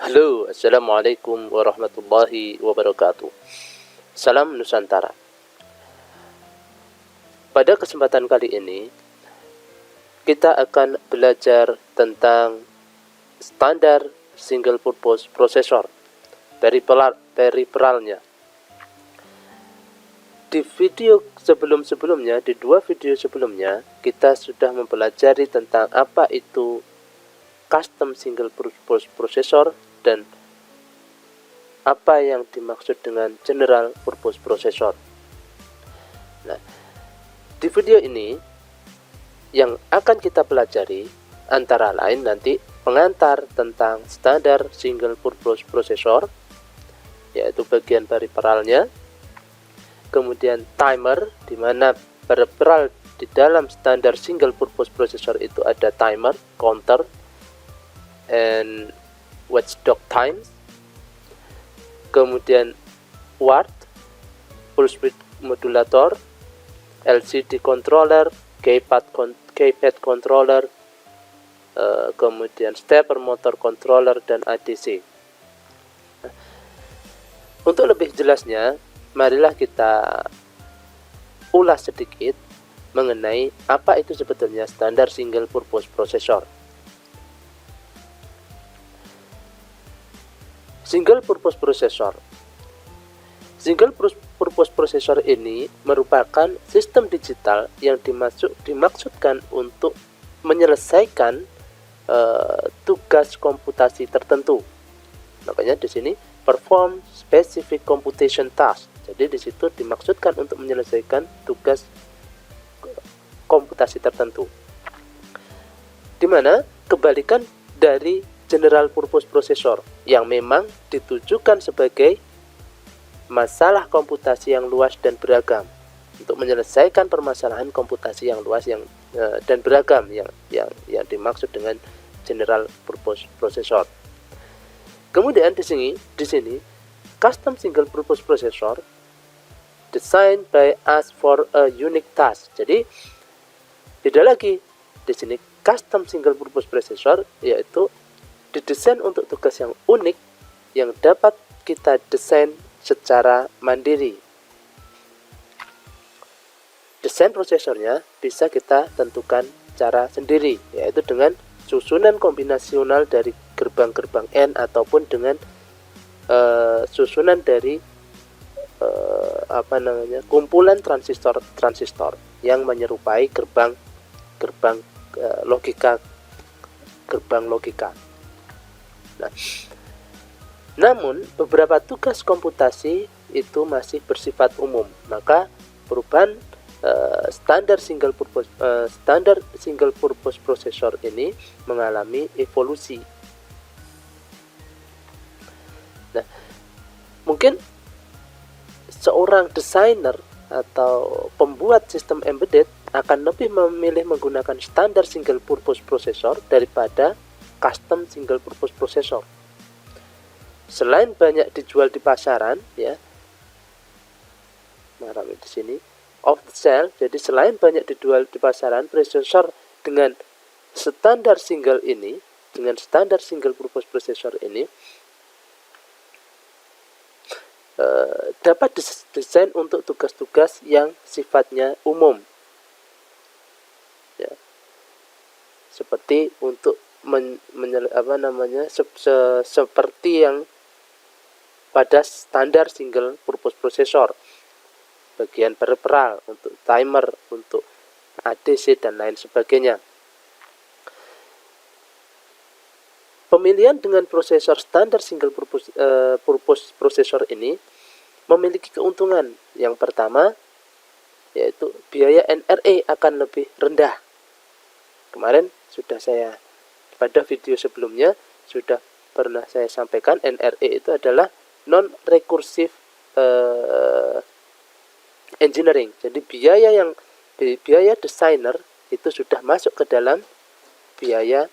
Halo, Assalamualaikum warahmatullahi wabarakatuh. Salam Nusantara. Pada kesempatan kali ini, kita akan belajar tentang standar single purpose processor, periferalnya. Di video sebelum-sebelumnya, di dua video sebelumnya, kita sudah mempelajari tentang apa itu custom single purpose processor dan apa yang dimaksud dengan general purpose processor. Nah, di video ini yang akan kita pelajari antara lain nanti pengantar tentang standar single purpose processor, yaitu bagian periferalnya, kemudian timer, di mana periferal di dalam standar single purpose processor itu ada timer, counter, and watchdog times, kemudian ward, pulse width modulator, LCD controller, keypad controller, kemudian stepper motor controller, dan ADC. Untuk lebih jelasnya, marilah kita ulas sedikit mengenai apa itu sebetulnya standar single purpose processor. Single purpose processor. Single purpose processor ini merupakan sistem digital yang dimaksudkan untuk menyelesaikan tugas komputasi tertentu. Makanya di sini perform specific computation task. Jadi di situ dimaksudkan untuk menyelesaikan tugas komputasi tertentu. Di mana kebalikan dari general purpose processor yang memang ditujukan sebagai masalah komputasi yang luas dan beragam, untuk menyelesaikan permasalahan komputasi yang luas dan beragam yang dimaksud dengan general purpose processor. Kemudian di sini custom single purpose processor designed by us for a unique task. Jadi beda lagi di sini, custom single purpose processor yaitu didesain untuk tugas yang unik yang dapat kita desain secara mandiri. Desain prosesornya bisa kita tentukan cara sendiri, yaitu dengan susunan kombinasional dari gerbang-gerbang N ataupun dengan susunan dari kumpulan transistor yang menyerupai gerbang logika. Nah, namun beberapa tugas komputasi itu masih bersifat umum, maka perubahan standar single purpose processor ini mengalami evolusi. Nah, mungkin seorang desainer atau pembuat sistem embedded akan lebih memilih menggunakan standar single purpose processor daripada custom single purpose processor. Selain banyak dijual di pasaran, ya, di sini off the shelf. Jadi selain banyak dijual di pasaran, prosesor dengan standar single purpose processor ini dapat didesain untuk tugas-tugas yang sifatnya umum, ya, seperti untuk seperti yang pada standar single purpose processor, bagian periferal, untuk timer, untuk ADC dan lain sebagainya. Pemilihan dengan prosesor standar single purpose processor ini memiliki keuntungan. Yang pertama yaitu biaya NRE akan lebih rendah. Kemarin sudah saya pada video sebelumnya sudah pernah saya sampaikan, NRE itu adalah non-recursive engineering. Jadi biaya desainer itu sudah masuk ke dalam biaya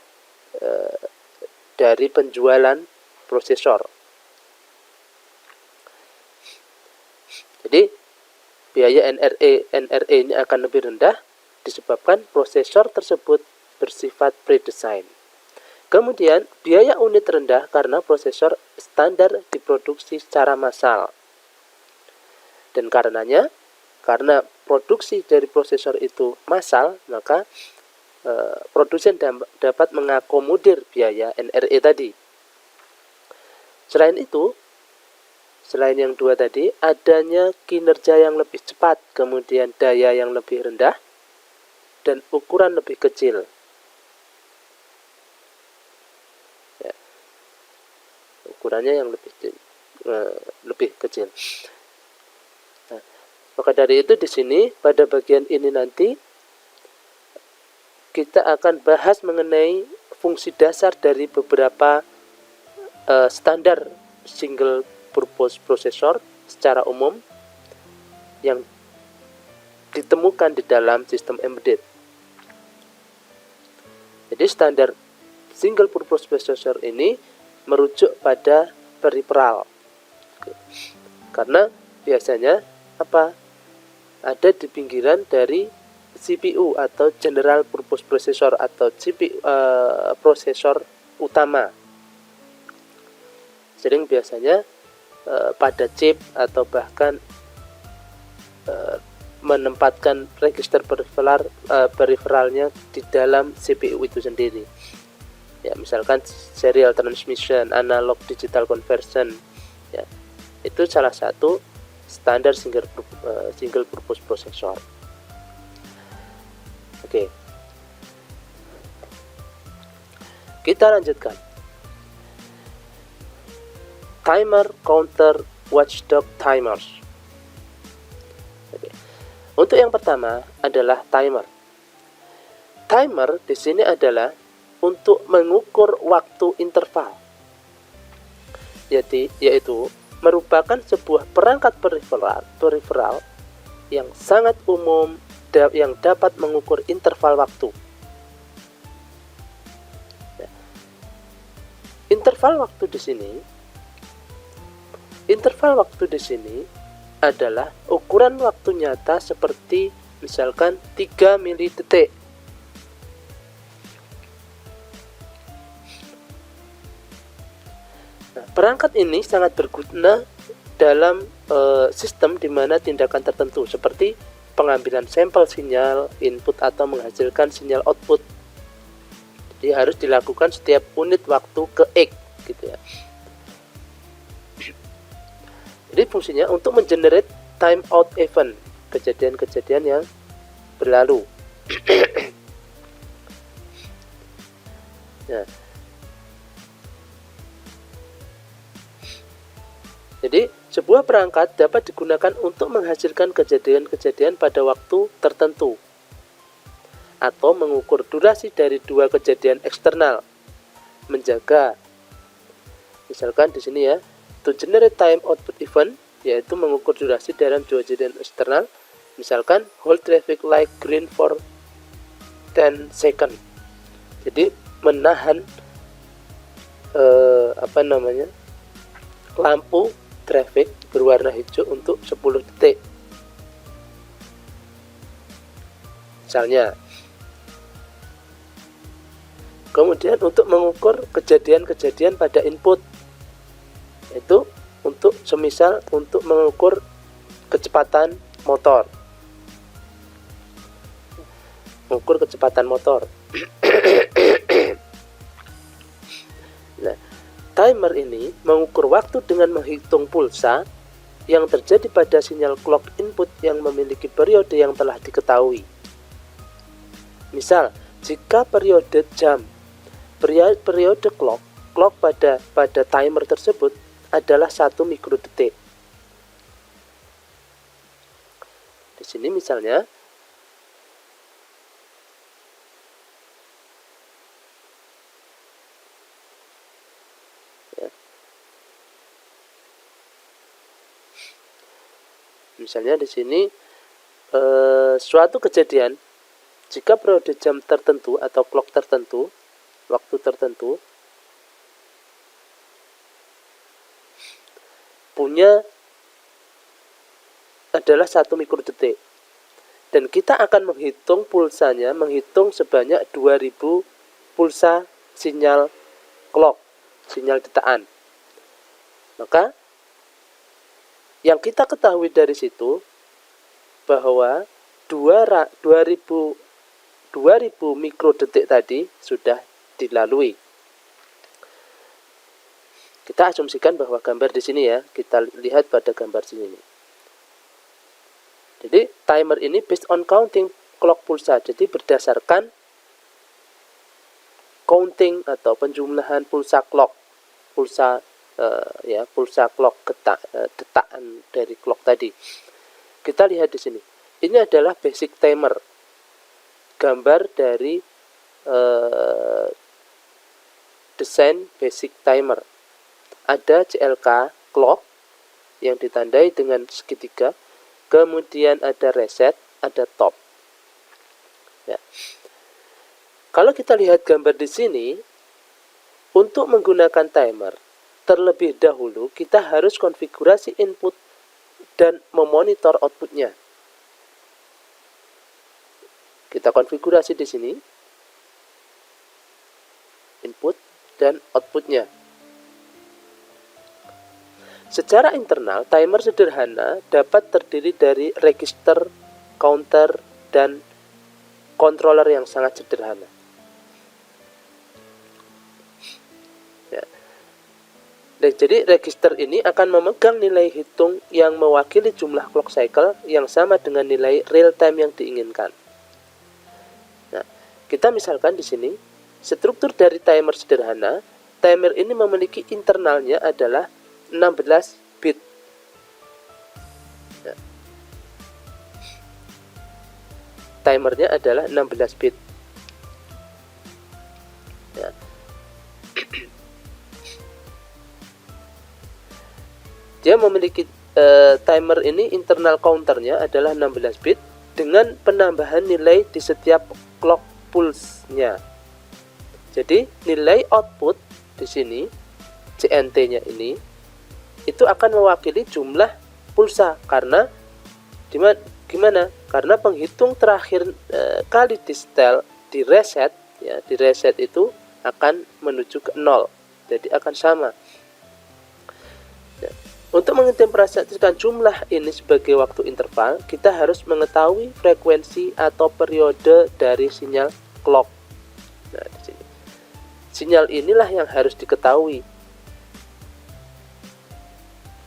dari penjualan prosesor. Jadi biaya NRE ini akan lebih rendah disebabkan prosesor tersebut bersifat pre-design. Kemudian, biaya unit rendah karena prosesor standar diproduksi secara massal. Dan karenanya, karena produksi dari prosesor itu massal, maka produsen dapat mengakomodir biaya NRE tadi. Selain itu, selain yang dua tadi, adanya kinerja yang lebih cepat, kemudian daya yang lebih rendah, dan ukuran lebih kecil. Ya, ukurannya yang lebih kecil. Nah, maka dari itu di sini pada bagian ini nanti kita akan bahas mengenai fungsi dasar dari beberapa standar single purpose processor secara umum yang ditemukan di dalam sistem embedded. Jadi standar single purpose processor ini merujuk pada peripheral. Karena biasanya apa? Ada di pinggiran dari CPU atau general purpose processor atau prosesor utama. Sering biasanya pada chip atau bahkan menempatkan register periferalnya di dalam CPU itu sendiri. Ya, misalkan serial transmission, analog digital conversion, ya, itu salah satu standar single purpose processor. Oke. Kita lanjutkan. Timer, counter, watchdog timers. Oke. Untuk yang pertama adalah timer. Timer di sini adalah untuk mengukur waktu interval. Yaitu merupakan sebuah perangkat periferal yang sangat umum yang dapat mengukur interval waktu. Ya. Interval waktu di sini adalah ukuran waktu nyata seperti misalkan 3 milidetik. Nah, perangkat ini sangat berguna dalam sistem di mana tindakan tertentu seperti pengambilan sampel sinyal input atau menghasilkan sinyal output. Jadi harus dilakukan setiap unit waktu ke X gitu ya. Jadi fungsinya untuk mengenerate time out event, kejadian-kejadian yang berlalu. Nah, jadi sebuah perangkat dapat digunakan untuk menghasilkan kejadian-kejadian pada waktu tertentu atau mengukur durasi dari dua kejadian eksternal. Menjaga, misalkan di sini ya, to generate time output event, yaitu mengukur durasi dalam dua kejadian eksternal. Misalkan hold traffic light green for 10 second. Jadi menahan lampu traffic berwarna hijau untuk 10 detik. Misalnya. Kemudian untuk mengukur kejadian-kejadian pada input, itu untuk semisal untuk mengukur kecepatan motor. Mengukur kecepatan motor. Nah, timer ini mengukur waktu dengan menghitung pulsa yang terjadi pada sinyal clock input yang memiliki periode yang telah diketahui. Misal, jika periode clock pada timer tersebut adalah 1 mikrodetik. Di sini misalnya Misalnya di sini suatu kejadian jika periode jam tertentu atau clock tertentu, waktu tertentu punya adalah 1 mikrodetik dan kita akan menghitung pulsanya, menghitung sebanyak 2000 pulsa sinyal clock, sinyal detaan. Maka yang kita ketahui dari situ bahwa 2000 mikrodetik tadi sudah dilalui. Kita asumsikan bahwa gambar di sini ya, kita lihat pada gambar sini. Jadi timer ini based on counting clock pulsa. Jadi berdasarkan counting atau penjumlahan pulsa clock, pulsa clock detaan dari clock tadi. Kita lihat di sini. Ini adalah basic timer. Gambar dari desain basic timer. Ada CLK clock yang ditandai dengan segitiga. Kemudian ada reset, ada top. Ya. Kalau kita lihat gambar di sini, untuk menggunakan timer, terlebih dahulu kita harus konfigurasi input dan memonitor outputnya. Kita konfigurasi di sini, input dan outputnya. Secara internal, timer sederhana dapat terdiri dari register, counter, dan controller yang sangat sederhana. Ya. Nah, jadi register ini akan memegang nilai hitung yang mewakili jumlah clock cycle yang sama dengan nilai real time yang diinginkan. Nah, kita misalkan di sini struktur dari timer sederhana. Timer ini memiliki internalnya adalah 16 bit. Ya. Timernya adalah 16 bit. Ya. Dia memiliki timer ini internal counternya adalah 16 bit dengan penambahan nilai di setiap clock pulse-nya. Jadi nilai output di sini CNT-nya ini itu akan mewakili jumlah pulsa karena gimana? Karena penghitung terakhir kali di setel di reset ya, di reset itu akan menuju ke 0. Jadi akan sama. Ya. Untuk menginterpretasikan jumlah ini sebagai waktu interval, kita harus mengetahui frekuensi atau periode dari sinyal clock. Nah, di sini. Sinyal inilah yang harus diketahui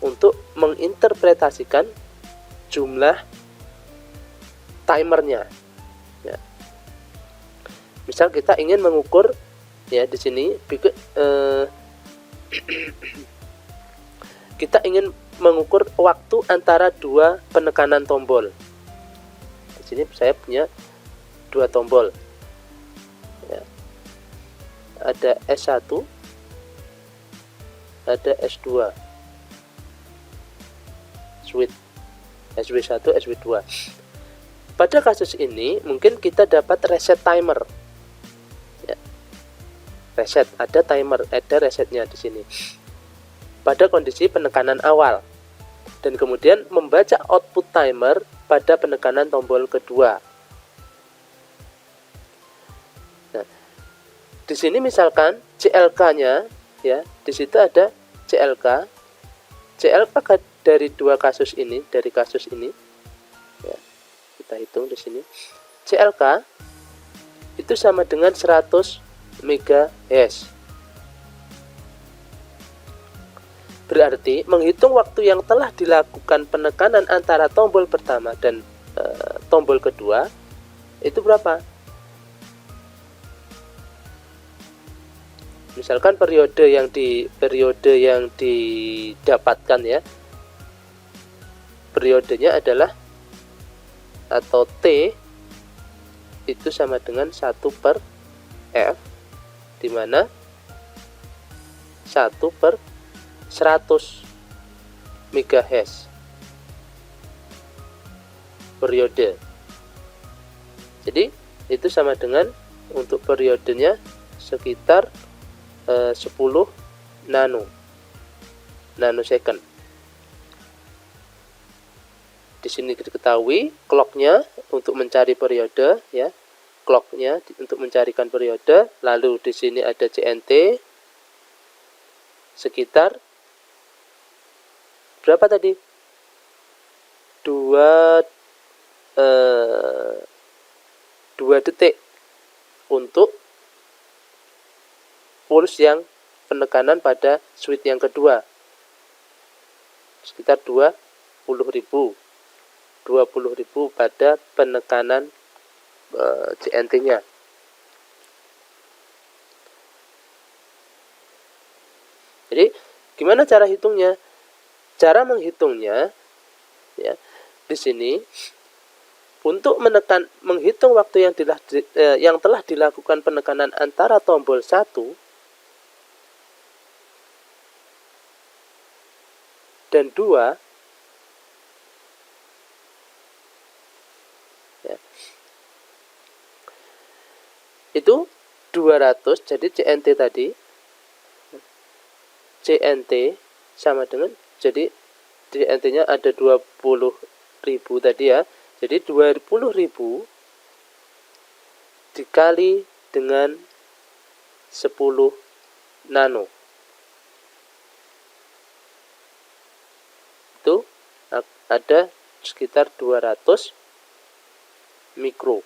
untuk menginterpretasikan jumlah timernya. Ya. Misal kita ingin mengukur ya di sini kita ingin mengukur waktu antara dua penekanan tombol. Di sini saya punya dua tombol. Ya. Ada S1, ada S2. Switch SW1, SW2. Pada kasus ini mungkin kita dapat reset timer. Ya. Reset, ada timer, ada resetnya di sini. Pada kondisi penekanan awal. Dan kemudian membaca output timer pada penekanan tombol kedua. Nah, di sini misalkan CLK-nya ya, di situ ada CLK. CLK dari dua kasus ini, dari kasus ini ya, kita hitung di sini CLK itu sama dengan 100 MHz. Berarti menghitung waktu yang telah dilakukan penekanan antara tombol pertama dan tombol kedua itu berapa? Misalkan periode yang didapatkan ya, periodenya adalah atau T itu sama dengan 1/F, di mana 1/100 MHz periode. Jadi itu sama dengan untuk periodenya sekitar 10 nanosecond. Di sini diketahui clocknya untuk mencari periode ya, clocknya untuk mencarikan periode. Lalu di sini ada CNT sekitar berapa tadi? 2 detik untuk puls yang penekanan pada switch yang kedua, sekitar 20.000 pada penekanan CNT-nya. Jadi gimana cara hitungnya? Cara menghitungnya ya, di sini untuk menghitung waktu yang telah dilakukan penekanan antara tombol 1 dan 2 ya, itu 200. Jadi CNT sama dengan, jadi CNT-nya ada 20.000 tadi ya. Jadi 20.000 dikali dengan 10 nano. Itu ada sekitar 200 mikro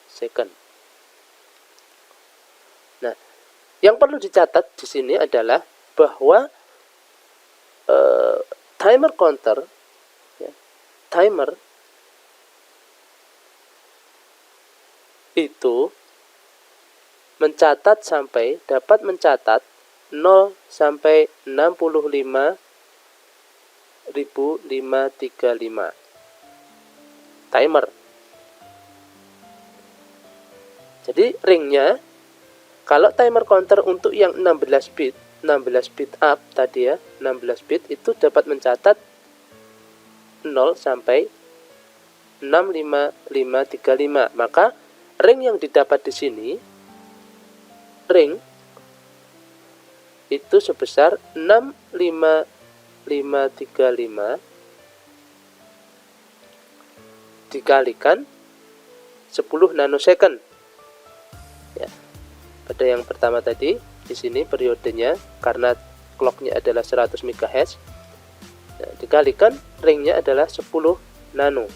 second. Nah, yang perlu dicatat di sini adalah bahwa timer counter, ya, timer itu dapat mencatat 0 sampai 65.535 timer. Jadi ringnya, kalau timer counter untuk yang 16 bit up tadi ya, 16 bit itu dapat mencatat 0 sampai 65535. Maka ring yang didapat di sini, ring itu sebesar 65535 dikalikan 10 nanosecond. Ya. Pada yang pertama tadi, di sini periodenya karena clocknya adalah 100 MHz, nah, dikalikan ringnya adalah 10 nano.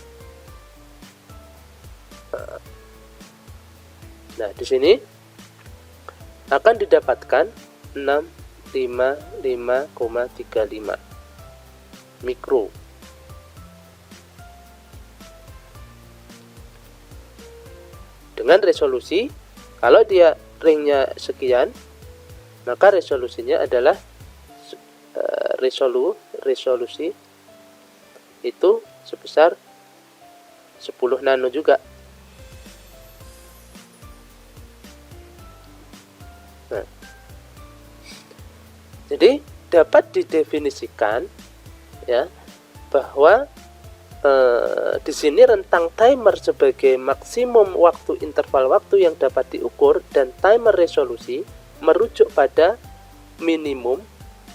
Nah, di sini akan didapatkan 655,35 mikro. Dengan resolusi, kalau dia ringnya sekian, maka resolusinya adalah resolusi itu sebesar 10 nano juga. Nah, jadi dapat didefinisikan ya bahwa di sini rentang timer sebagai maksimum waktu interval waktu yang dapat diukur, dan timer resolusi merujuk pada minimum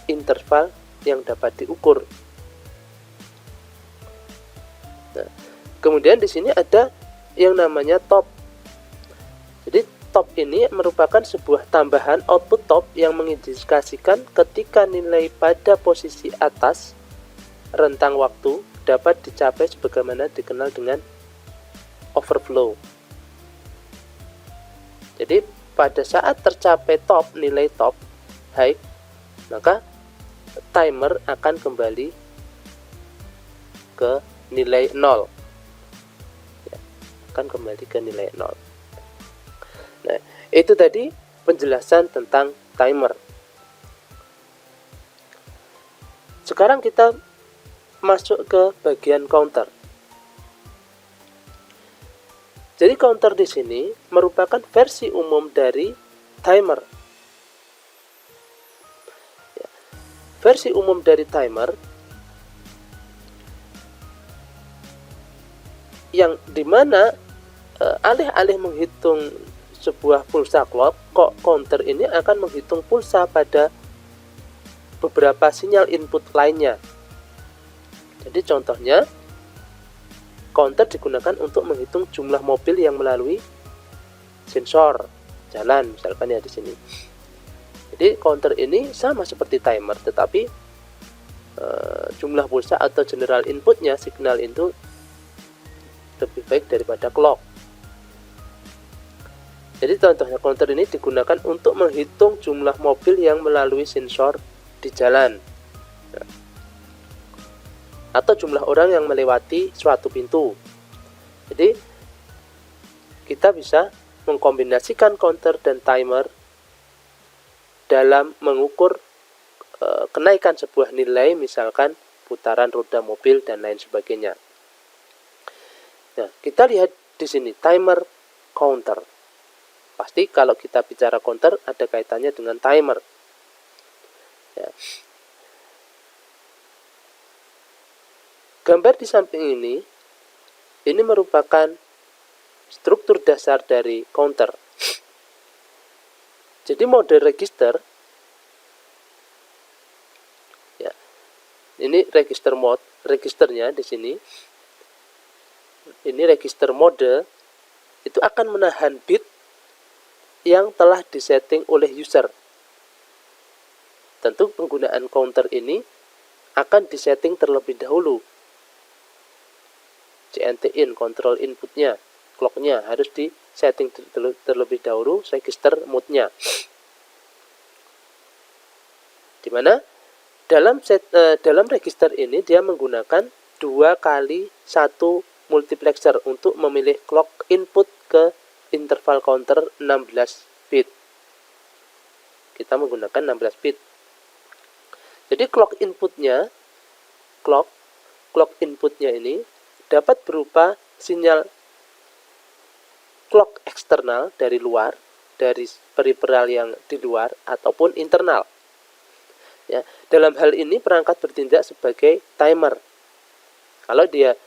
interval yang dapat diukur. Nah, kemudian di sini ada yang namanya top. Jadi top ini merupakan sebuah tambahan output top yang mengindikasikan ketika nilai pada posisi atas rentang waktu dapat dicapai sebagaimana dikenal dengan overflow. Jadi pada saat tercapai top, nilai top high, maka timer akan kembali ke nilai 0. Ya, akan kembali ke nilai 0. Nah, itu tadi penjelasan tentang timer. Sekarang kita masuk ke bagian counter. Jadi counter di sini merupakan versi umum dari timer. Ya, versi umum dari timer yang dimana alih-alih menghitung sebuah pulsa clock, counter ini akan menghitung pulsa pada beberapa sinyal input lainnya. Jadi contohnya, counter digunakan untuk menghitung jumlah mobil yang melalui sensor jalan, misalkan ya di sini. Jadi counter ini sama seperti timer, tetapi jumlah pulsa atau general inputnya, signal itu lebih baik daripada clock. Jadi contohnya counter ini digunakan untuk menghitung jumlah mobil yang melalui sensor di jalan, atau jumlah orang yang melewati suatu pintu. Jadi kita bisa mengkombinasikan counter dan timer dalam mengukur kenaikan sebuah nilai, misalkan putaran roda mobil dan lain sebagainya. Nah, kita lihat di sini timer, counter. Pasti kalau kita bicara counter ada kaitannya dengan timer. Ya. Gambar di samping ini merupakan struktur dasar dari counter. Jadi mode register, ya, ini register mode, registernya di sini. Ini register mode itu akan menahan bit yang telah disetting oleh user. Tentu penggunaan counter ini akan disetting terlebih dahulu. CNT in, control inputnya, clocknya harus disetting terlebih dahulu, register mode-nya. Dimana dalam register ini dia menggunakan 2 kali 1 multiplexer untuk memilih clock input ke interval counter 16 bit. Kita menggunakan 16 bit. Jadi clock inputnya ini dapat berupa sinyal clock eksternal dari luar, dari peripheral yang di luar, ataupun internal. Ya, dalam hal ini perangkat bertindak sebagai timer. Kalau dia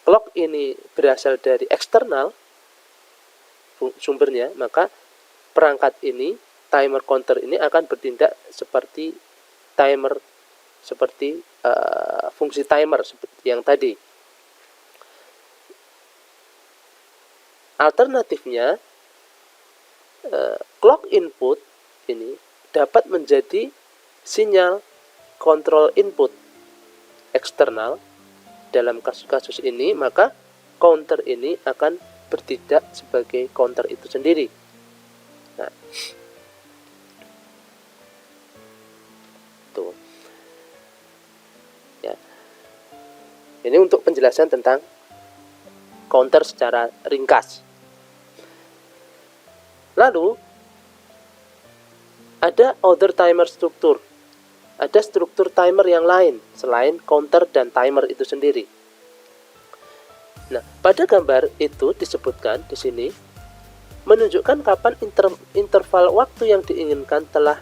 clock ini berasal dari eksternal sumbernya, maka perangkat ini, timer counter ini akan bertindak seperti timer, seperti fungsi timer seperti yang tadi. Alternatifnya, clock input ini dapat menjadi sinyal control input eksternal. Dalam kasus-kasus ini, maka counter ini akan bertindak sebagai counter itu sendiri. Nah, tuh. Ya. Ini untuk penjelasan tentang counter secara ringkas. Lalu ada other timer struktur. Ada struktur timer yang lain selain counter dan timer itu sendiri. Nah, pada gambar itu disebutkan di sini menunjukkan kapan interval waktu yang diinginkan telah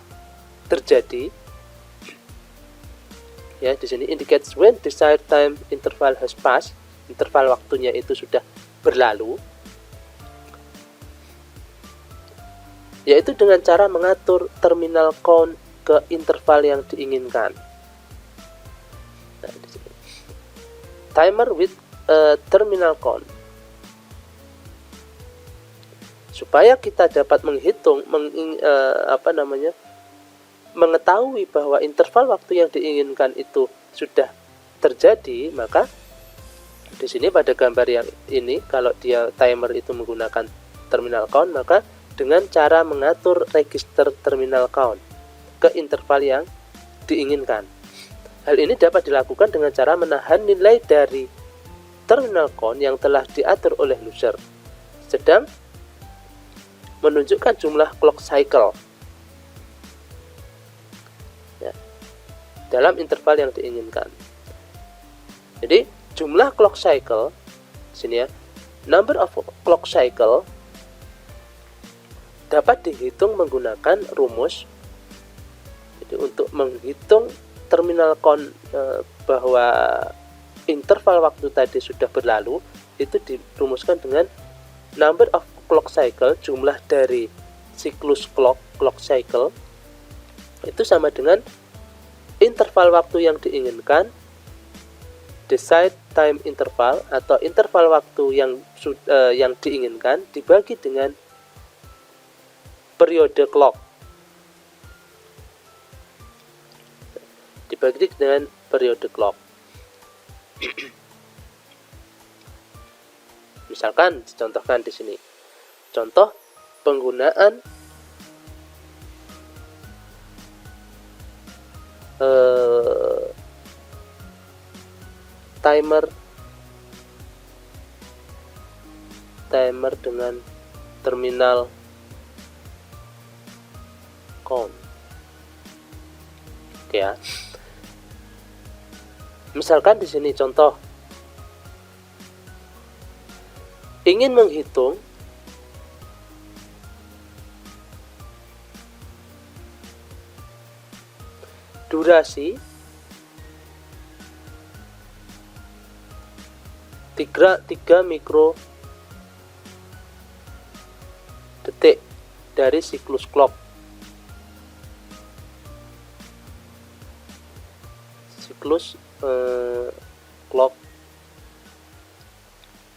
terjadi. Ya, di sini indicates when desired time interval has passed. Interval waktunya itu sudah berlalu. Yaitu dengan cara mengatur terminal count ke interval yang diinginkan. Nah, di sini. Timer with terminal count. Supaya kita dapat menghitung, mengetahui bahwa interval waktu yang diinginkan itu sudah terjadi, maka di sini pada gambar yang ini, kalau dia timer itu menggunakan terminal count, maka dengan cara mengatur register terminal count ke interval yang diinginkan. Hal ini dapat dilakukan dengan cara menahan nilai dari terminal count yang telah diatur oleh user, sedang menunjukkan jumlah clock cycle ya, dalam interval yang diinginkan. Jadi jumlah clock cycle sini ya, number of clock cycle dapat dihitung menggunakan rumus. Jadi untuk menghitung terminal count bahwa interval waktu tadi sudah berlalu, itu dirumuskan dengan number of clock cycle, jumlah dari siklus clock cycle itu sama dengan interval waktu yang diinginkan, desired time interval atau interval waktu yang diinginkan dibagi dengan periode clock. dibagi dengan periode clock. Misalkan dicontohkan di sini. Contoh penggunaan timer dengan terminal count. Oke ya. Misalkan di sini contoh ingin menghitung durasi 3 mikro detik dari siklus clock. Clock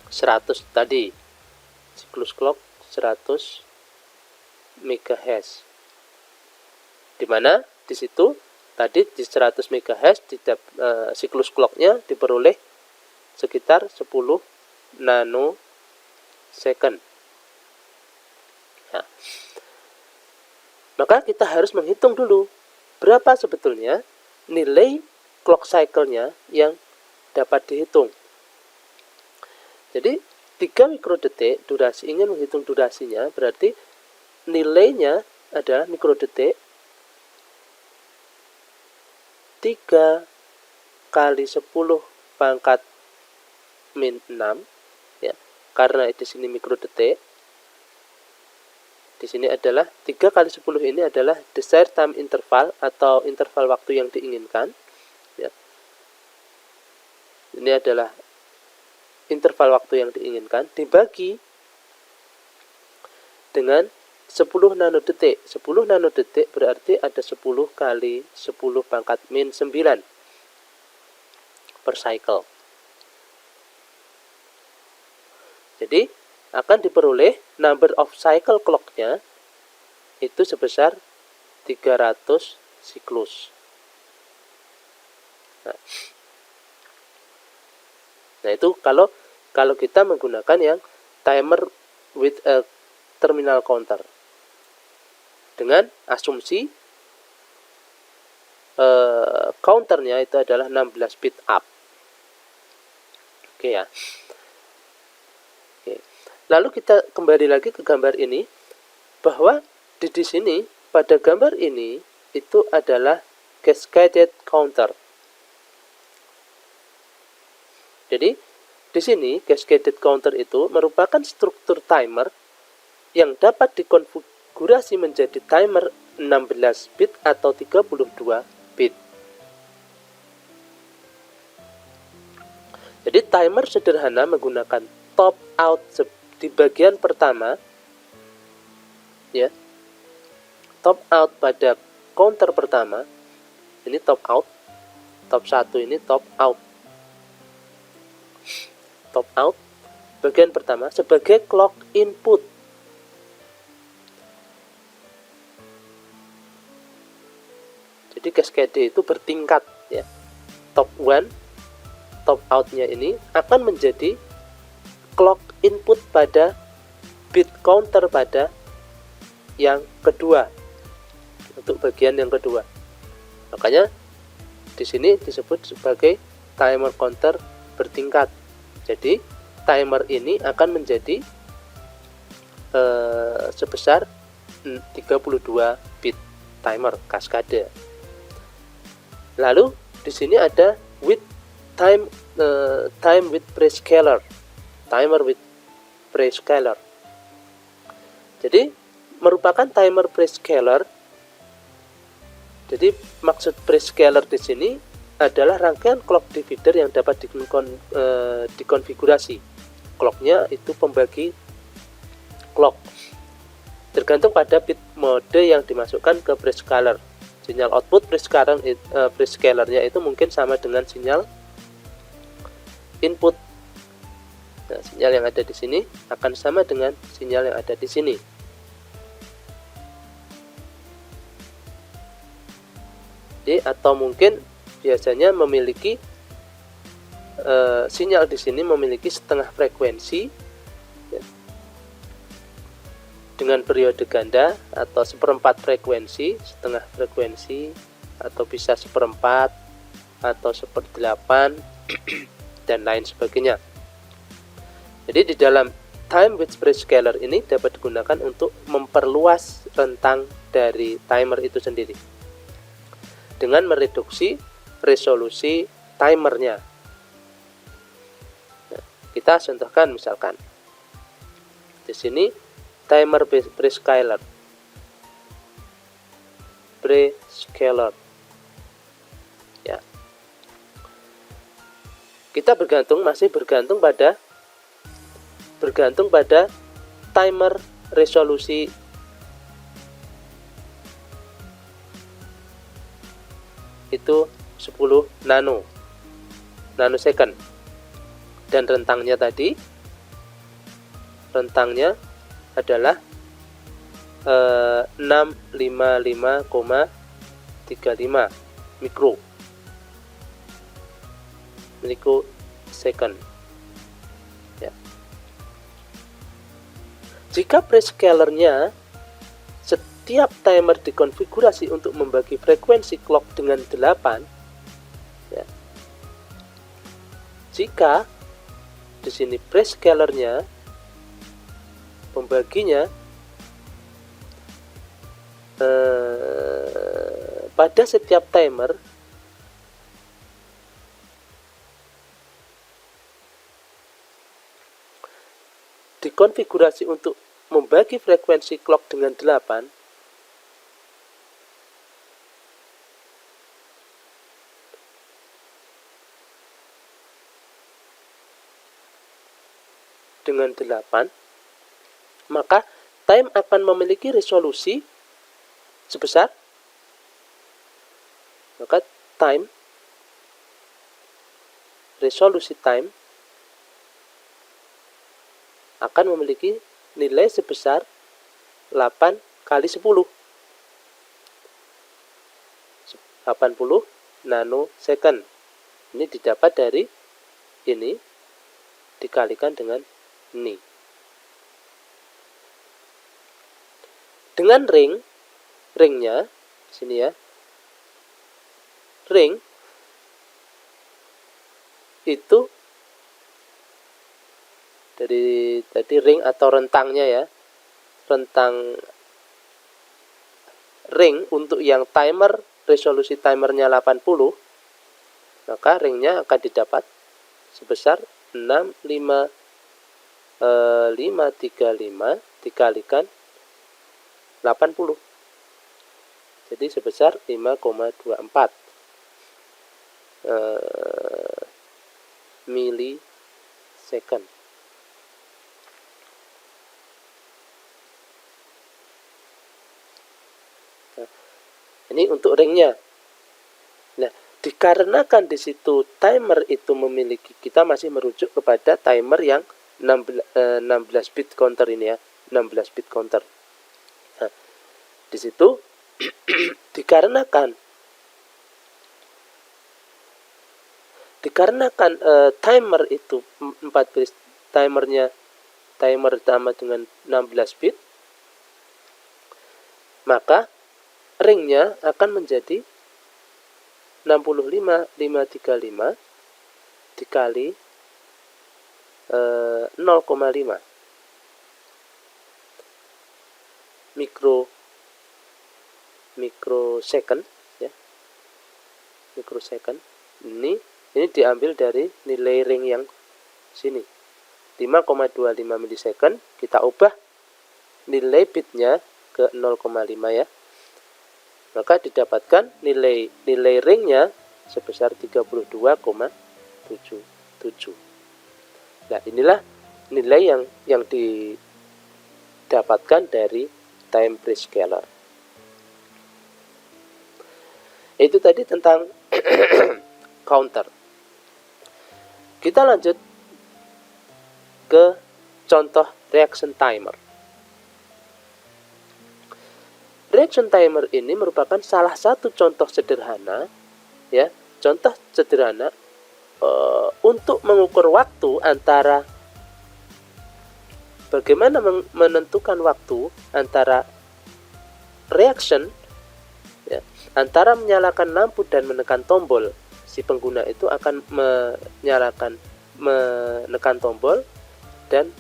100 tadi. Siklus clock 100 MHz. Dimana di situ tadi di 100 MHz siklus clocknya diperoleh sekitar 10 nanosecond. Nah, maka kita harus menghitung dulu berapa sebetulnya nilai clock cycle-nya yang dapat dihitung. Jadi 3 mikrodetik durasi, ingin menghitung durasinya berarti nilainya adalah mikrodetik 3 kali 10 pangkat min 6 ya. Karena di sini mikrodetik, di sini adalah 3 kali 10 ini adalah desired time interval atau interval waktu yang diinginkan ya. Ini adalah interval waktu yang diinginkan dibagi dengan 10 nanodetik. 10 nanodetik berarti ada 10 kali 10 pangkat min 9 per cycle. Jadi akan diperoleh number of cycle clock-nya itu sebesar 300 siklus. Nah itu kalau kita menggunakan yang timer with a terminal counter dengan asumsi counternya itu adalah 16 bit up. Oke ya. Oke. Lalu kita kembali lagi ke gambar ini bahwa di sini pada gambar ini itu adalah cascaded counter. Jadi di sini cascaded counter itu merupakan struktur timer yang dapat dikonfigurasi menjadi timer 16 bit atau 32 bit. Jadi timer sederhana menggunakan top out di bagian pertama ya. Top out pada counter pertama ini top out, top 1 ini top out. Top out bagian pertama sebagai clock input. Jadi cascade itu bertingkat ya. Top 1, top outnya ini akan menjadi clock input pada bit counter pada yang kedua, untuk bagian yang kedua. Makanya di sini disebut sebagai timer counter bertingkat. Jadi timer ini akan menjadi sebesar 32 bit timer cascade. Lalu di sini ada with time with prescaler, timer with prescaler. Jadi merupakan timer prescaler. Jadi maksud prescaler di sini adalah rangkaian clock divider yang dapat dikonfigurasi. Clocknya itu pembagi clock. Tergantung pada bit mode yang dimasukkan ke prescaler. Sinyal output prescalernya itu mungkin sama dengan sinyal input. Nah, sinyal yang ada di sini akan sama dengan sinyal yang ada di sini. Jadi, atau mungkin biasanya memiliki sinyal di sini memiliki setengah frekuensi ya, dengan periode ganda atau seperempat frekuensi, setengah frekuensi, atau bisa seperempat atau seperdelapan dan lain sebagainya. Jadi di dalam time width prescaler ini dapat digunakan untuk memperluas rentang dari timer itu sendiri dengan mereduksi resolusi timernya. Nah, kita contohkan misalkan di sini timer prescaler. Ya. Kita masih bergantung pada timer resolusi itu 10 nanosecond, dan rentangnya adalah 655,35 mikrosecond. Ya. Jika prescalernya setiap timer dikonfigurasi untuk membagi frekuensi clock dengan 8, ya. Jika di sini prescalernya pembaginya pada setiap timer dikonfigurasi untuk membagi frekuensi clock dengan 8, maka time akan memiliki resolusi sebesar, maka resolusi time akan memiliki nilai sebesar 8 kali 10, 80 nanosecond. Ini didapat dari ini dikalikan dengan ini. Dengan ringnya sini ya, ring itu dari tadi ring atau rentangnya ya, rentang ring untuk yang timer resolusi timernya 80, maka ringnya akan didapat sebesar 65535 dikalikan 80, jadi sebesar 5,24 milisecond. Nah, ini untuk ringnya. Nah, dikarenakan di situ timer itu memiliki, kita masih merujuk kepada timer yang 16 bit counter ini ya, 16 bit counter. Nah, di situ dikarenakan timer itu 4 bit, timer utama dengan 16 bit, maka ringnya akan menjadi 65535 dikali 0,5 mikrosecond ya, mikrosecond. Ini diambil dari nilai ring yang sini 5,25 milisecond, kita ubah nilai bitnya ke 0,5 ya, maka didapatkan nilai ringnya sebesar 32,77. Nah, inilah nilai yang didapatkan dari time prescaler. Itu tadi tentang counter. Kita lanjut ke contoh reaction timer. Reaction timer ini merupakan salah satu contoh sederhana ya contoh sederhana, untuk mengukur waktu antara bagaimana menentukan waktu antara reaction, ya, antara menyalakan lampu dan menekan tombol. Si pengguna itu akan menekan tombol dan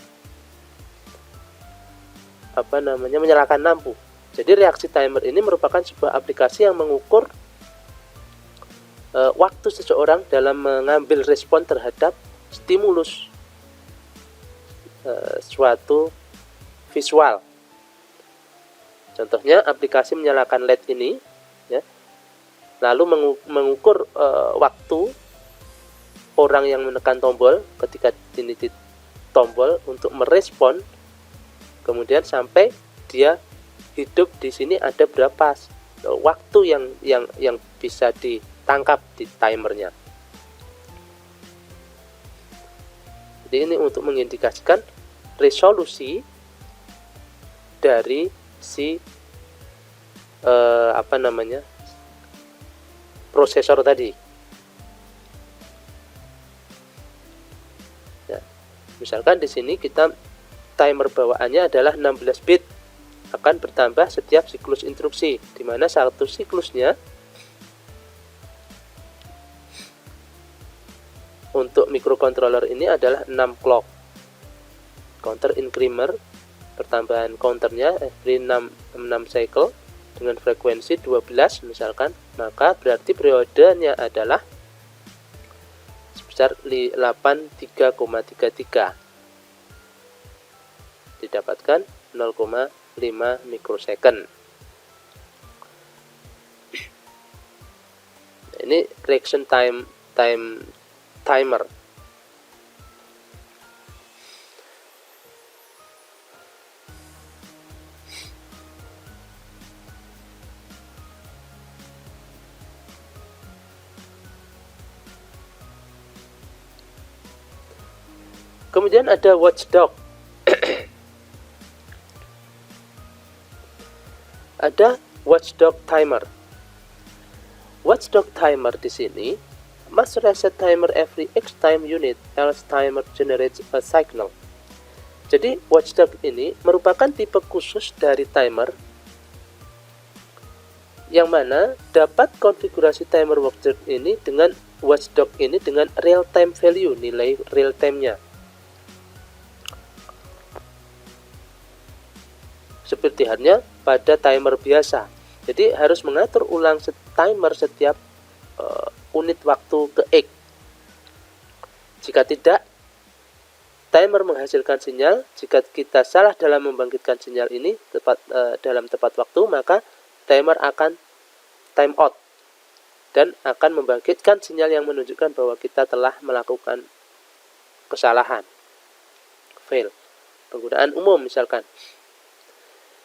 menyalakan lampu. Jadi reaksi timer ini merupakan sebuah aplikasi yang mengukur waktu seseorang dalam mengambil respon terhadap stimulus suatu visual. Contohnya aplikasi menyalakan LED ini, ya, lalu mengukur waktu orang yang menekan tombol ketika ini di tombol untuk merespon, kemudian sampai dia hidup di sini ada berapa waktu yang bisa ditangkap di timernya. Jadi ini untuk mengindikasikan resolusi dari si prosesor tadi. Ya, misalkan di sini kita timer bawaannya adalah 16 bit, akan bertambah setiap siklus instruksi, di mana satu siklusnya untuk microcontroller ini adalah 6 clock. Counter increment, pertambahan counternya every 6 cycle dengan frekuensi 12 misalkan, maka berarti periodenya adalah sebesar 83,33, didapatkan 0,5 mikrosecond. Ini reaction timer. Kemudian ada watchdog. Ada watchdog timer. Watchdog timer di sini must reset timer every X time unit, else timer generates a signal. Jadi watchdog ini merupakan tipe khusus dari timer yang mana dapat konfigurasi timer watchdog ini dengan real time value, nilai real time-nya. Seperti halnya pada timer biasa. Jadi harus mengatur ulang timer setiap unit waktu ke X. Jika tidak, timer menghasilkan sinyal. Jika kita salah dalam membangkitkan sinyal ini dalam tepat waktu, maka timer akan time out dan akan membangkitkan sinyal yang menunjukkan bahwa kita telah melakukan kesalahan, fail. Penggunaan umum misalkan.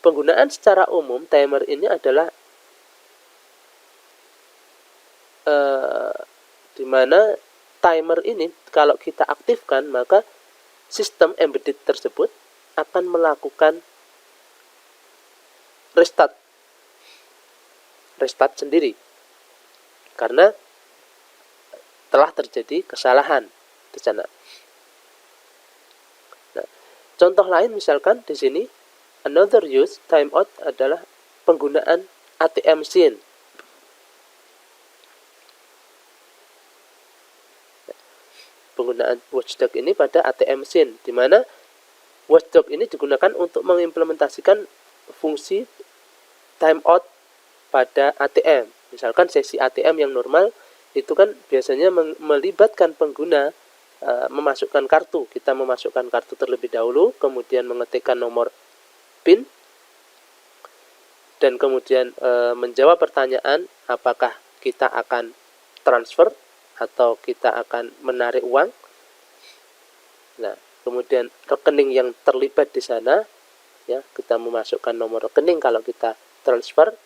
Penggunaan secara umum timer ini adalah di mana timer ini kalau kita aktifkan, maka sistem embedded tersebut akan melakukan restart sendiri karena telah terjadi kesalahan di sana. Nah, contoh lain misalkan di sini another use timeout adalah penggunaan ATM mesin. Penggunaan watchdog ini pada ATM mesin, di mana watchdog ini digunakan untuk mengimplementasikan fungsi timeout pada ATM. Misalkan sesi ATM yang normal itu kan biasanya melibatkan pengguna memasukkan kartu. Kita memasukkan kartu terlebih dahulu, kemudian mengetikkan nomor PIN, dan kemudian menjawab pertanyaan apakah kita akan transfer atau kita akan menarik uang. Nah, kemudian rekening yang terlibat di sana, ya, kita memasukkan nomor rekening kalau kita transfer,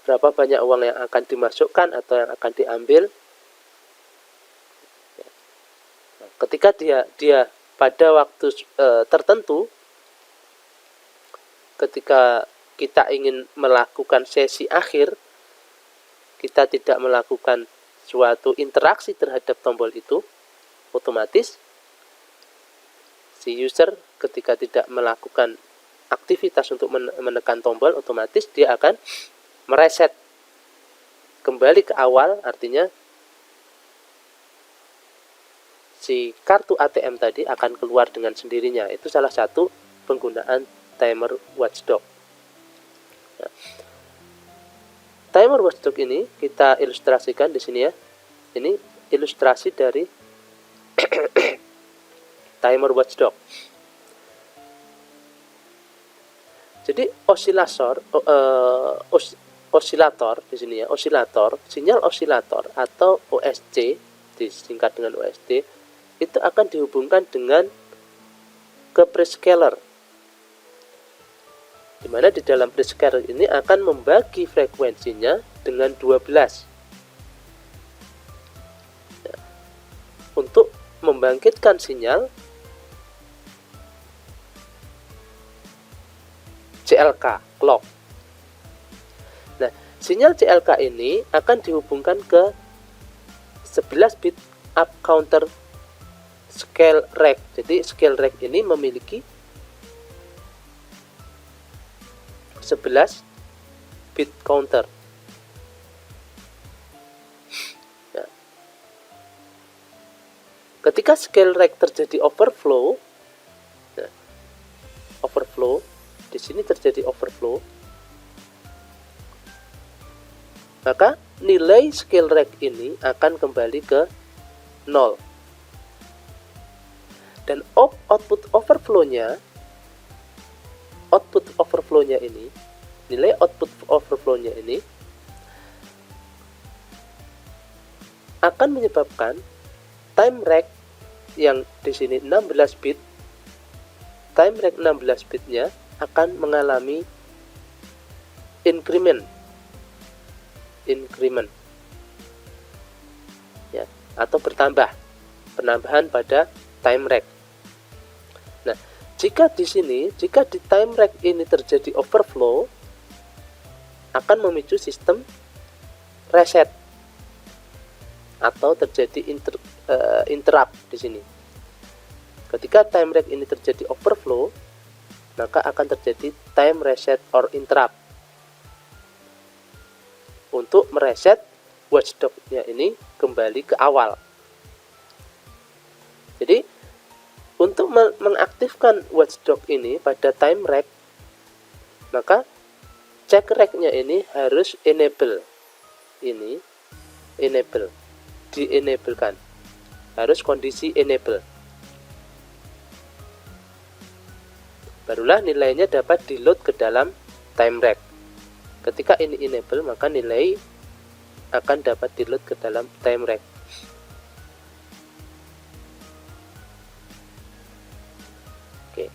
berapa banyak uang yang akan dimasukkan atau yang akan diambil. Nah, ketika dia pada waktu tertentu, ketika kita ingin melakukan sesi akhir, kita tidak melakukan suatu interaksi terhadap tombol itu, otomatis si user ketika tidak melakukan aktivitas untuk menekan tombol, otomatis dia akan mereset kembali ke awal, artinya si kartu ATM tadi akan keluar dengan sendirinya. Itu salah satu penggunaan timer watchdog. Nah, timer watchdog ini kita ilustrasikan di sini ya. Ini ilustrasi dari timer watchdog. Jadi osilator di sini ya, sinyal osilator atau OSC, disingkat dengan OSC, itu akan dihubungkan dengan ke prescaler, di mana di dalam prescaler ini akan membagi frekuensinya dengan 12 ya, untuk membangkitkan sinyal CLK, clock. Nah, sinyal CLK ini akan dihubungkan ke 11 bit up counter scale rack. Jadi scale rack ini memiliki 11 bit counter. Ya. Ketika scale rack terjadi overflow, nah, di sini terjadi overflow, maka nilai scale rack ini akan kembali ke 0. Dan output overflow-nya ini, nilai output overflow-nya ini akan menyebabkan time rack yang di sini 16 bit, time rack 16 bitnya akan mengalami increment ya, atau penambahan pada time rack. Nah, jika di time rack ini terjadi overflow, akan memicu sistem reset atau terjadi interrupt di sini. Ketika time rack ini terjadi overflow, maka akan terjadi time reset or interrupt untuk mereset watchdog-nya ini kembali ke awal. Jadi untuk mengaktifkan watchdog ini pada time rack, maka check rack-nya ini harus di-enablekan, harus kondisi enable. Barulah nilainya dapat di-load ke dalam time rack. Ketika ini enable, maka nilai akan dapat di-load ke dalam time rack. Oke.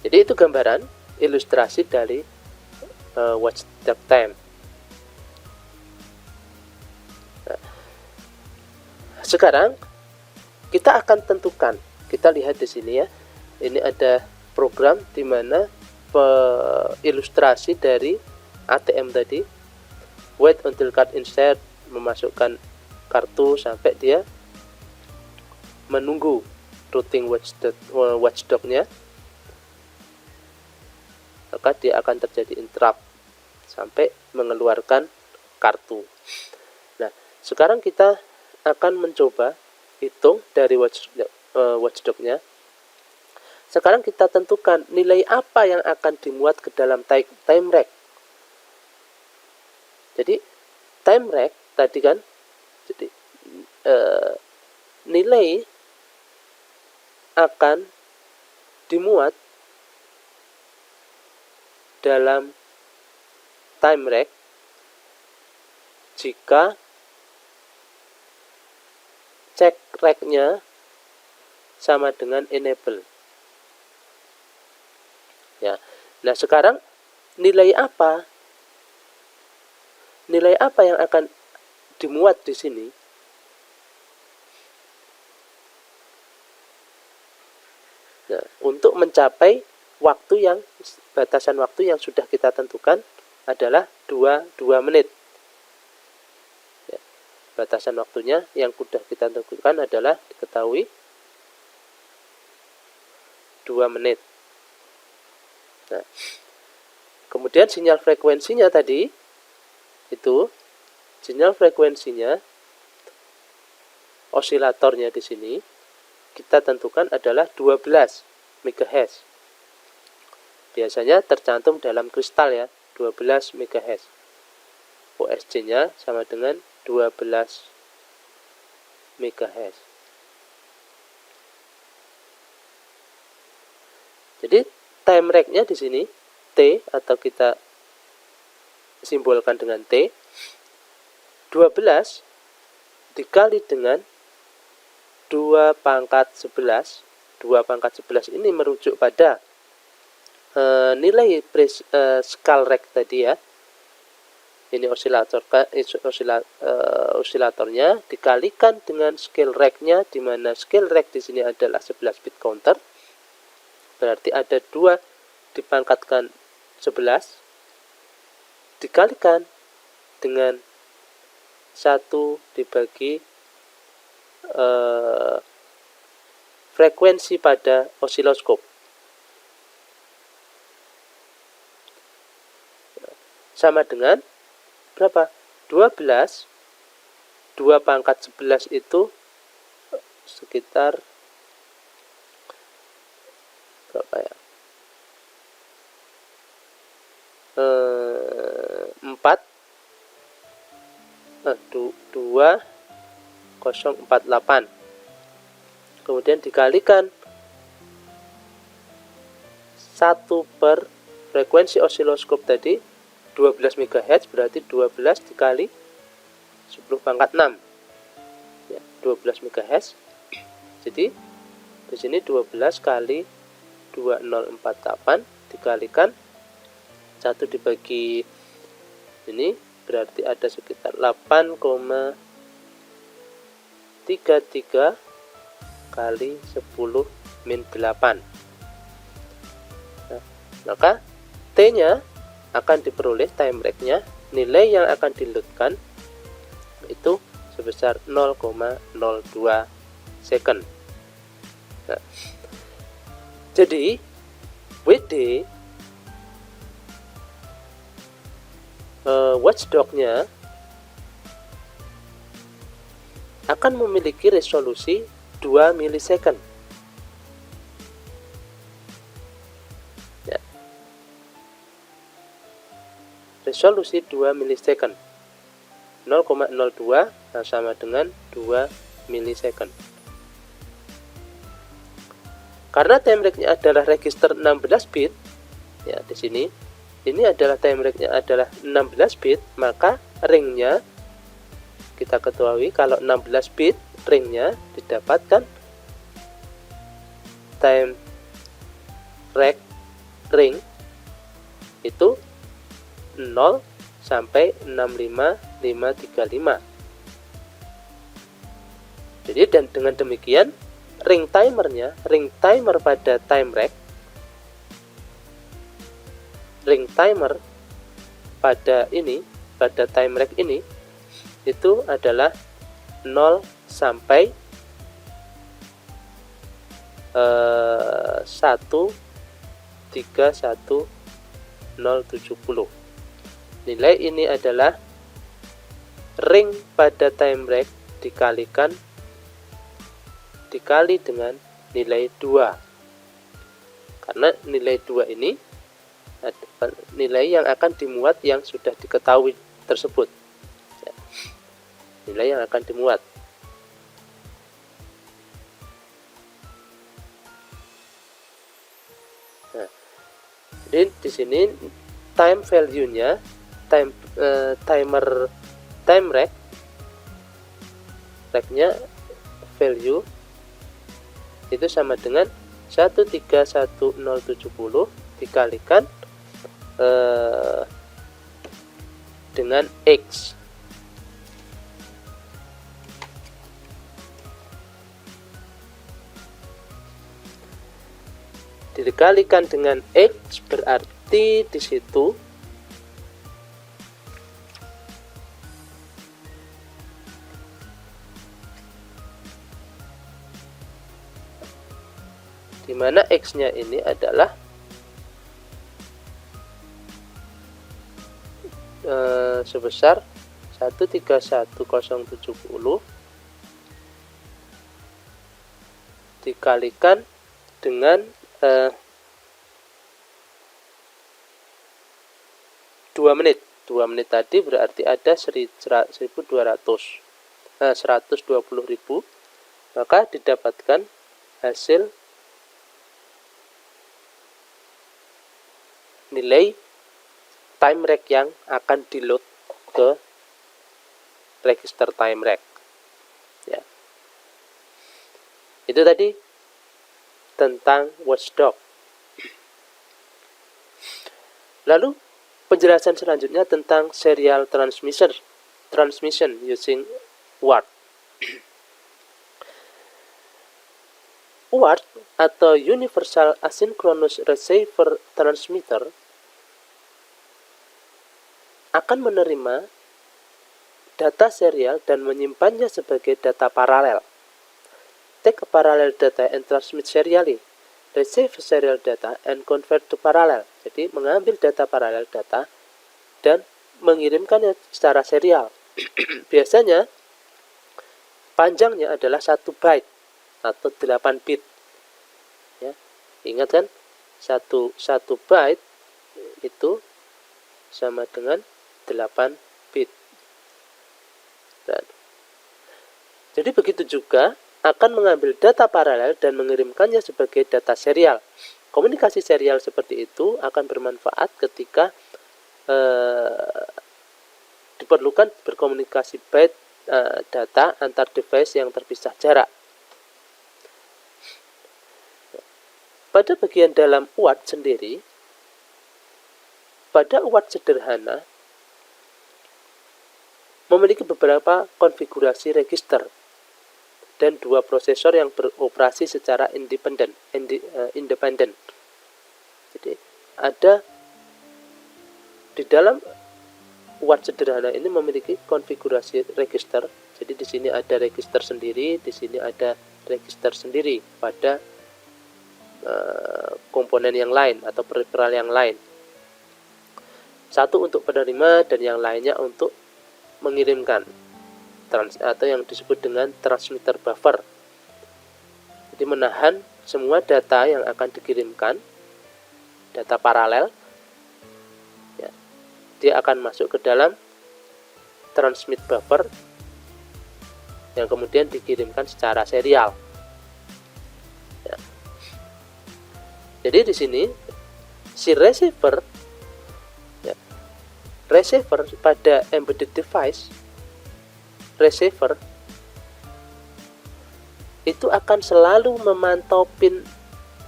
Jadi itu gambaran ilustrasi dari watchdog time. Nah, sekarang kita akan tentukan. Kita lihat di sini ya. Ini ada program di mana ilustrasi dari ATM tadi, wait until card insert, memasukkan kartu sampai dia menunggu routing watchdog-nya, maka dia akan terjadi interrupt sampai mengeluarkan kartu. Nah, sekarang kita akan mencoba hitung dari watchdog-nya. Sekarang kita tentukan nilai apa yang akan dimuat ke dalam time rack. Jadi time rack tadi kan, jadi nilai akan dimuat dalam time rack jika check rack-nya sama dengan enable. Ya. Nah, sekarang nilai apa yang akan dimuat di sini? Nah, untuk mencapai batasan waktu yang sudah kita tentukan adalah 2 menit. batasan waktunya yang sudah kita tentukan adalah diketahui 2 menit. Nah, kemudian sinyal frekuensinya tadi itu sinyal frekuensinya osilatornya di sini kita tentukan adalah 12 MHz. Biasanya tercantum dalam kristal ya, 12 MHz. OSC-nya sama dengan 12 MHz. Jadi time rate-nya di sini T, atau kita simbolkan dengan T, 12 dikali dengan 2 pangkat 11. 2 pangkat 11 ini merujuk pada nilai scale rate tadi ya. Ini osilatornya dikalikan dengan scale rate-nya, di mana scale rate di sini adalah 11 bit counter. Berarti ada 2 dipangkatkan 11 dikalikan dengan 1 dibagi frekuensi pada osiloskop. Sama dengan berapa? 12 2 pangkat 11 itu sekitar berapa ya? 2048. Kemudian dikalikan 1 per frekuensi osiloskop tadi 12 MHz, berarti 12 dikali 10 pangkat 6 ya, 12 MHz. Jadi di sini 12 kali 2048 dikalikan 1 dibagi ini, berarti ada sekitar 8,33 kali 10 min 8. Nah, maka T-nya akan diperoleh, time rate-nya, nilai yang akan dilotkan itu sebesar 0,02 second. Nah, jadi WD watchdog-nya akan memiliki resolusi 2 milisecond. Resolusi 2 milisecond. 0,02 sama dengan 2 milisecond. Karena time rate-nya adalah register 16 bit, ya di sini ini adalah time rate-nya adalah 16 bit, maka ring-nya kita ketahui kalau 16 bit ring-nya didapatkan time rate ring itu 0 sampai 65535. Jadi dan dengan demikian ring timer pada time rate, ring timer pada time rate ini itu adalah 0 sampai 131.070. Nilai ini adalah ring pada time rate dikali dengan nilai 2. Karena nilai 2 ini adalah nilai yang akan dimuat yang sudah diketahui tersebut. Nilai yang akan dimuat. Nah, jadi di sini time value-nya, time rate-nya value itu sama dengan 131.070 dikalikan dengan X. Dikalikan dengan X berarti di situ di mana X-nya ini adalah sebesar 131070 dikalikan dengan 2 menit. 2 menit tadi berarti ada 120.000, maka didapatkan hasil nilai time rack yang akan di load ke register time rack. Ya. Itu tadi tentang watchdog. Lalu penjelasan selanjutnya tentang serial transmission using UART. UART atau Universal Asynchronous Receiver Transmitter akan menerima data serial dan menyimpannya sebagai data paralel. Take a parallel data and transmit serially. Receive serial data and convert to parallel. Jadi mengambil data paralel data dan mengirimkannya secara serial. Biasanya panjangnya adalah 1 byte atau 8 bit. Ya, ingat kan? 1 byte itu sama dengan 8 bit. Dan, jadi begitu juga akan mengambil data paralel dan mengirimkannya sebagai data serial. Komunikasi serial seperti itu akan bermanfaat ketika diperlukan berkomunikasi byte data antar device yang terpisah jarak. Pada bagian dalam UART sendiri, pada UART sederhana memiliki beberapa konfigurasi register dan 2 prosesor yang beroperasi secara independen. Jadi ada di dalam UART sederhana ini memiliki konfigurasi register. Jadi di sini ada register sendiri, di sini ada register sendiri pada komponen yang lain atau peripheral yang lain. Satu untuk penerima dan yang lainnya untuk mengirimkan, atau yang disebut dengan transmitter buffer. Jadi menahan semua data yang akan dikirimkan, data paralel, ya, dia akan masuk ke dalam transmit buffer yang kemudian dikirimkan secara serial. Ya. Jadi di sini si receiver pada embedded device, receiver itu akan selalu memantau pin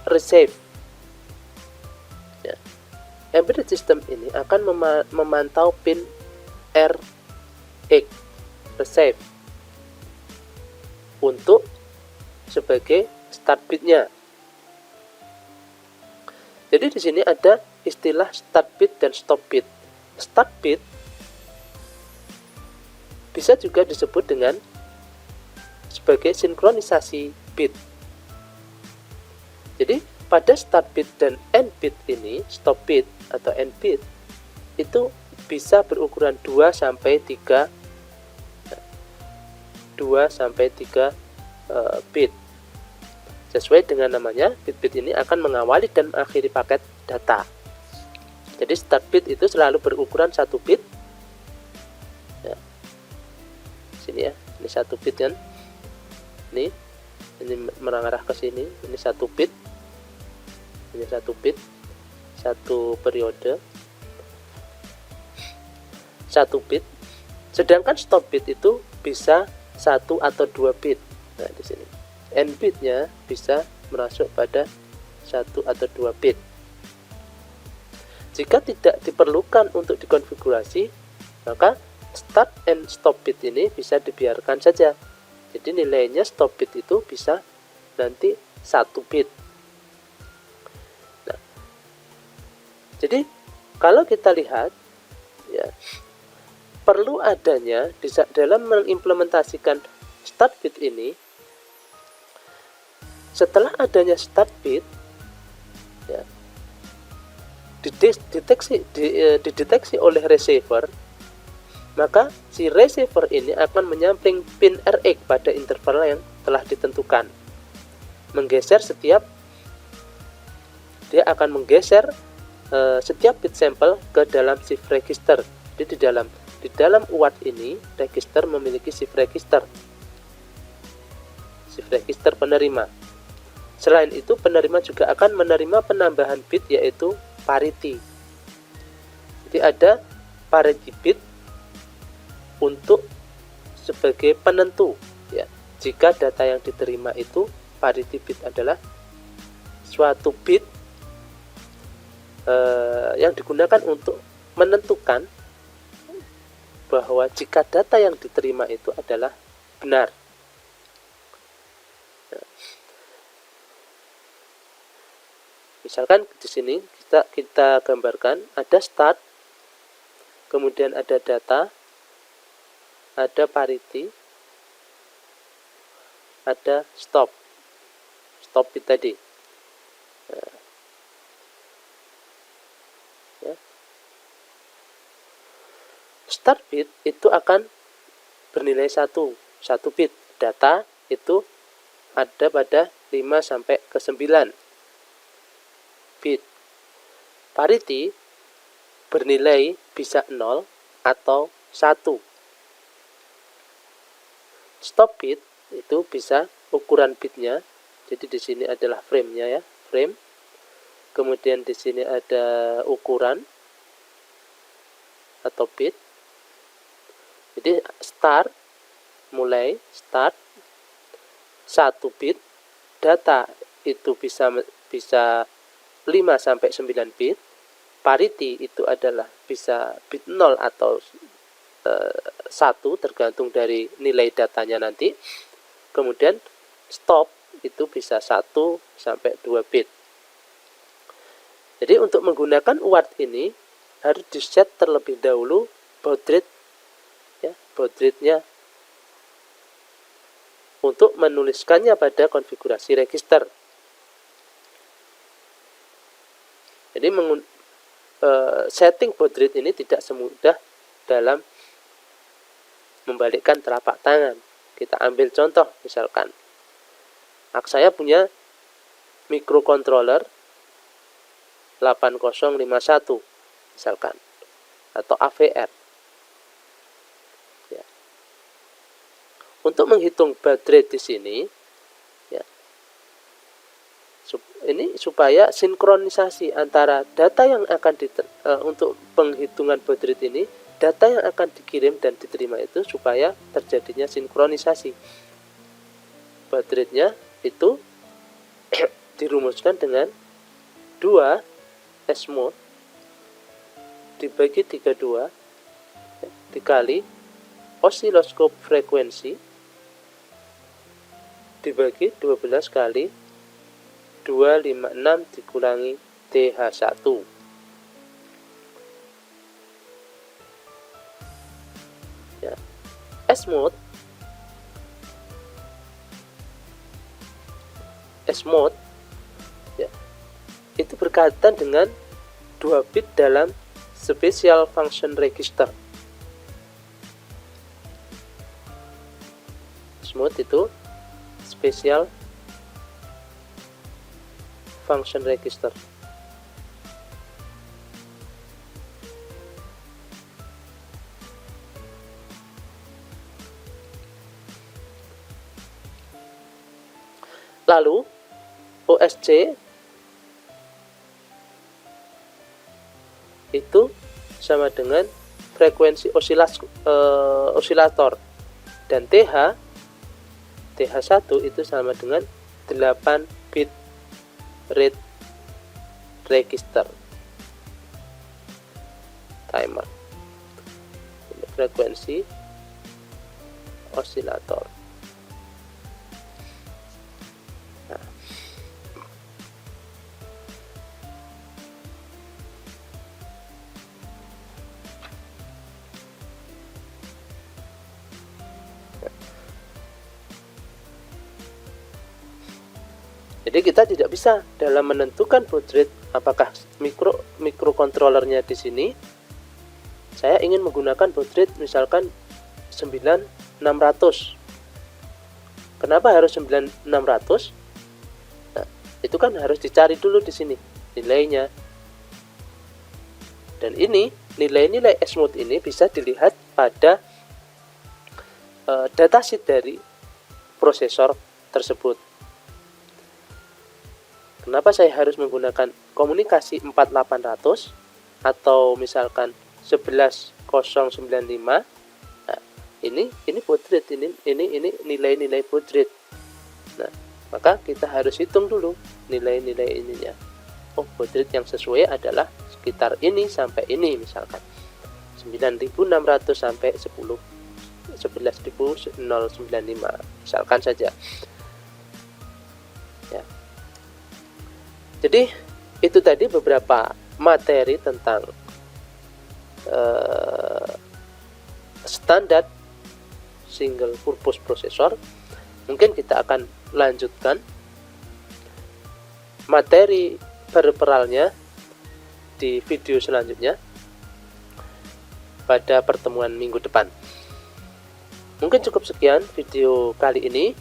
receive. Ya. Embedded system ini akan memantau pin RX receive untuk sebagai start bitnya. Jadi di sini ada istilah start bit dan stop bit. Start bit bisa juga disebut dengan sebagai sinkronisasi bit. Jadi pada start bit dan end bit ini, stop bit atau end bit itu bisa berukuran 2 sampai 3 bit. Sesuai dengan namanya, bit-bit ini akan mengawali dan mengakhiri paket data. Jadi start bit itu selalu berukuran 1 bit. Ya. Sini ya, ini 1 bit kan. Ini mengarah ke sini, ini 1 bit. Ini 1 bit, 1 periode. 1 bit. Sedangkan stop bit itu bisa 1 atau 2 bit. Nah, di sini. End bitnya bisa masuk pada 1 atau 2 bit. Jika tidak diperlukan untuk dikonfigurasi, maka start and stop bit ini bisa dibiarkan saja. Jadi nilainya stop bit itu bisa nanti 1 bit. Nah, jadi kalau kita lihat, ya, perlu adanya dalam mengimplementasikan start bit ini setelah adanya start bit, ya, dideteksi oleh receiver, maka si receiver ini akan menyampling pin RX pada interval yang telah ditentukan. Dia akan menggeser setiap bit sampel ke dalam shift register. Jadi di dalam UART ini register memiliki shift register penerima. Selain itu, penerima juga akan menerima penambahan bit, yaitu parity. Jadi ada parity bit untuk sebagai penentu, ya. Jika data yang diterima itu, parity bit adalah suatu bit yang digunakan untuk menentukan bahwa jika data yang diterima itu adalah benar. Misalkan di sini kita gambarkan ada start, kemudian ada data, ada parity, ada stop bit tadi. Ya. Start bit itu akan bernilai 1 bit. Data itu ada pada 5 sampai ke 9 bit. Parity bernilai bisa 0 atau 1. Stop bit itu bisa ukuran bitnya. Jadi di sini adalah frame-nya, ya, frame. Kemudian di sini ada ukuran atau bit. Jadi mulai start 1 bit, data itu bisa 5 sampai 9 bit. Parity itu adalah bisa bit 0 atau 1 tergantung dari nilai datanya nanti. Kemudian stop itu bisa 1 sampai 2 bit. Jadi untuk menggunakan UART ini harus di-set terlebih dahulu baud rate, ya, baud rate-nya untuk menuliskannya pada konfigurasi register. Jadi setting baud rate ini tidak semudah dalam membalikkan telapak tangan. Kita ambil contoh, misalkan saya punya microcontroller 8051 misalkan, atau AVR. Ya. Untuk menghitung baud rate di sini, ya, ini supaya sinkronisasi antara data yang akan untuk penghitungan baud rate ini, data yang akan dikirim dan diterima itu supaya terjadinya sinkronisasi. Baud rate-nya itu dirumuskan dengan 2 S mode dibagi 32 dikali oscilloscope frekuensi dibagi 12 kali 256 dikurangi TH1. Ya. S mode ya, itu berkaitan dengan 2 bit dalam special function register. S mode itu special function register. Lalu OSC itu sama dengan frekuensi osilator, dan TH1 itu sama dengan 8 bit rate register timer. Ini frekuensi osilator. Jadi kita tidak bisa dalam menentukan baud rate apakah mikrokontrolernya di sini saya ingin menggunakan baud rate misalkan 9600. Kenapa harus 9600? Nah, itu kan harus dicari dulu di sini nilainya. Dan ini nilai-nilai S-mode ini bisa dilihat pada datasheet dari prosesor tersebut. Kenapa saya harus menggunakan komunikasi 4800 atau misalkan 11095? Nah, ini baud rate, ini nilai-nilai baud rate. Nah, maka kita harus hitung dulu nilai-nilai ininya. Oh, baud rate yang sesuai adalah sekitar ini sampai ini, misalkan 9600 sampai 11.095 misalkan saja. Ya. Jadi itu tadi beberapa materi tentang standar single purpose processor. Mungkin kita akan lanjutkan materi peripheralnya di video selanjutnya pada pertemuan minggu depan. Mungkin cukup sekian video kali ini.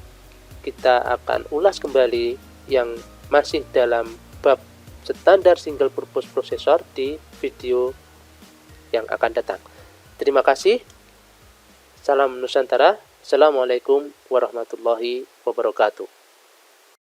Kita akan ulas kembali yang masih dalam bab standar single purpose processor di video yang akan datang. Terima kasih. Salam Nusantara. Assalamualaikum warahmatullahi wabarakatuh.